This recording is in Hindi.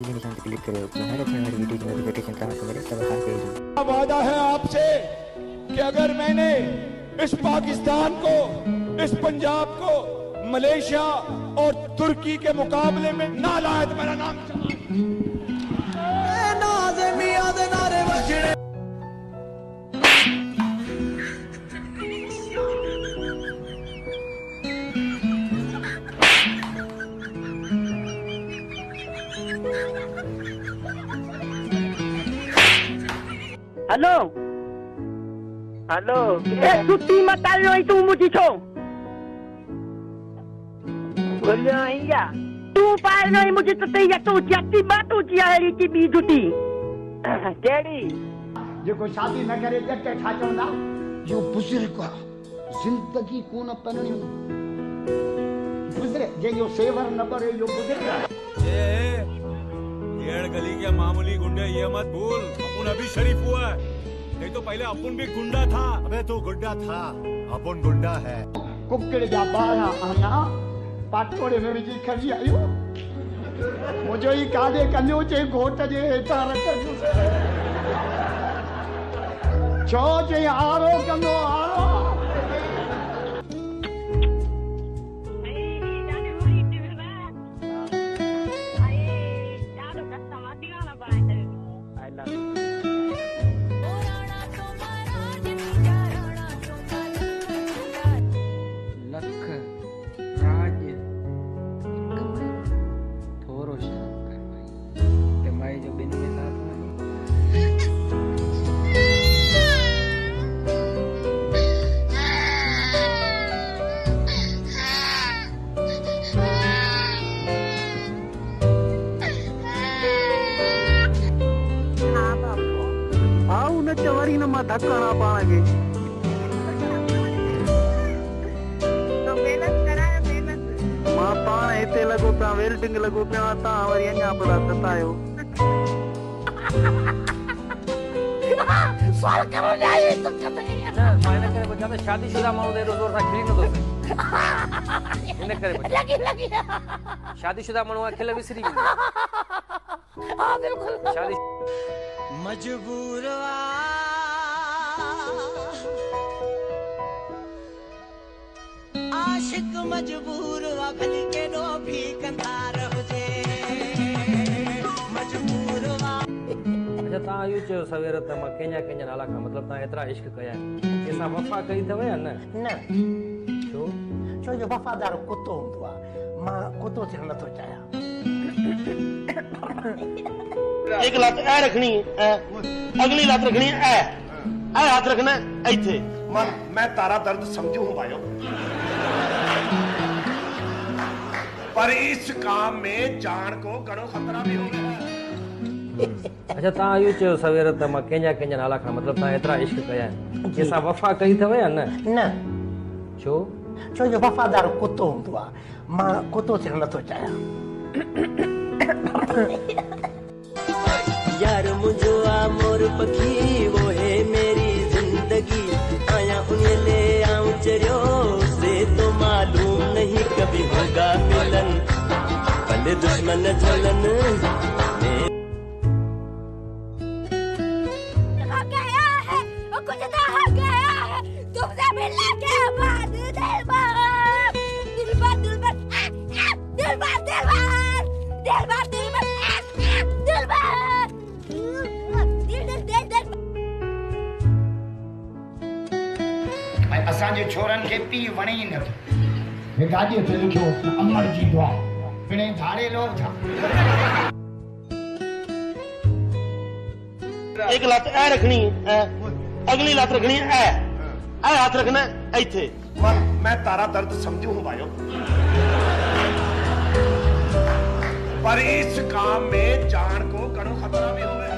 निशान पे क्लिक करो। हर अच्छी हमारी वीडियो की नोटिफिकेशन प्राप्त करें तब हाथ पे वादा है आपसे कि अगर मैंने इस पाकिस्तान को, इस पंजाब को मलेशिया और तुर्की के मुकाबले में ना लाया तो मेरा नाम Halo. Halo. Cuti mata lo itu mujico. Boleh iya. Tu paano mo dito tayo tu jati batu jiya hari की भी जुटी. Daddy. जो कोई शादी न करे जब के छाचो ना जो बुजुर्ग को जिंदगी को न पननी बुजुर्ग जे यो सेवर न करे यो बुजुर्ग येड़ गली के मामूली गुंडे ये मत भूल, अपन अभी शरीफ हुआ है, नहीं तो पहले अपन भी गुंडा था। अबे तू गुंडा था, अपन गुंडा है। कुक्कड़ जा बाया आना पाटोड़े में भी खड़ी आयो वो जो ही काले कन्यो चे घोट जे हेठा रख छो जे आरो कनो आरो चवरी न मां धक्का ना पाएंगे तो मेहनत कराया मेहनत मां पाण हिते लगो पिया वेल्डिंग लगो पिया ता वरी अञा बड़ा सतायो सवाल करो जाए तो कते ना मायने करे बच्चा में शादीशुदा माण्हू दे जोर सां खिली न थो इन करे लगी शादीशुदा माण्हू खिल विसरी हां बिल्कुल शादी मजबूर आशिक मजबूर भली के नो भी कंधार हुजे मजबूर अच्छा ता यू चयो सवेर त मां केन्या नाला का मतलब ता एतरा इश्क कया केसा वफा कई थव या न छो जो वफादार कुत्तो हूंदो आहे मां कुत्तो थियण नथो चाहियां एक लत ऐ रखनी है अगली लत रखनी है ऐ हाथ रखना इथे मैं तारा दर्द समझू हूं भाइयों, पर इस काम में जान को घणो खतरा भी हो गया। अच्छा ता यू चयो सवेर त मां केन्या नाला का मतलब ता एतरा इश्क कया केसा वफा कई थव या न छो जो वफादार कुत्तो हूंदो आहे मां कुत्तो थियण नथो चाहियां यार मुझो मोर पखी वो है मेरी जिंदगी आया उन्हें ले आऊं चरियो से तो मालूम नहीं कभी होगा मिलन भले दुश्मन जलन गया है वो कुछ तो हो गया है तुमसे मिलने के बाद असांजे छोरनि खे पी वणे ई नथो हे गाॾीअ ते लिखियो अमर जी दुआ पिणे धाड़े लो था एक लत ऐ रखनी है अगली लत रखनी है ऐ हाथ रखना इथे मैं तारा दर्द समझू हूं भाइयों, पर इस काम में जान को घणो खतरा भी हो गया।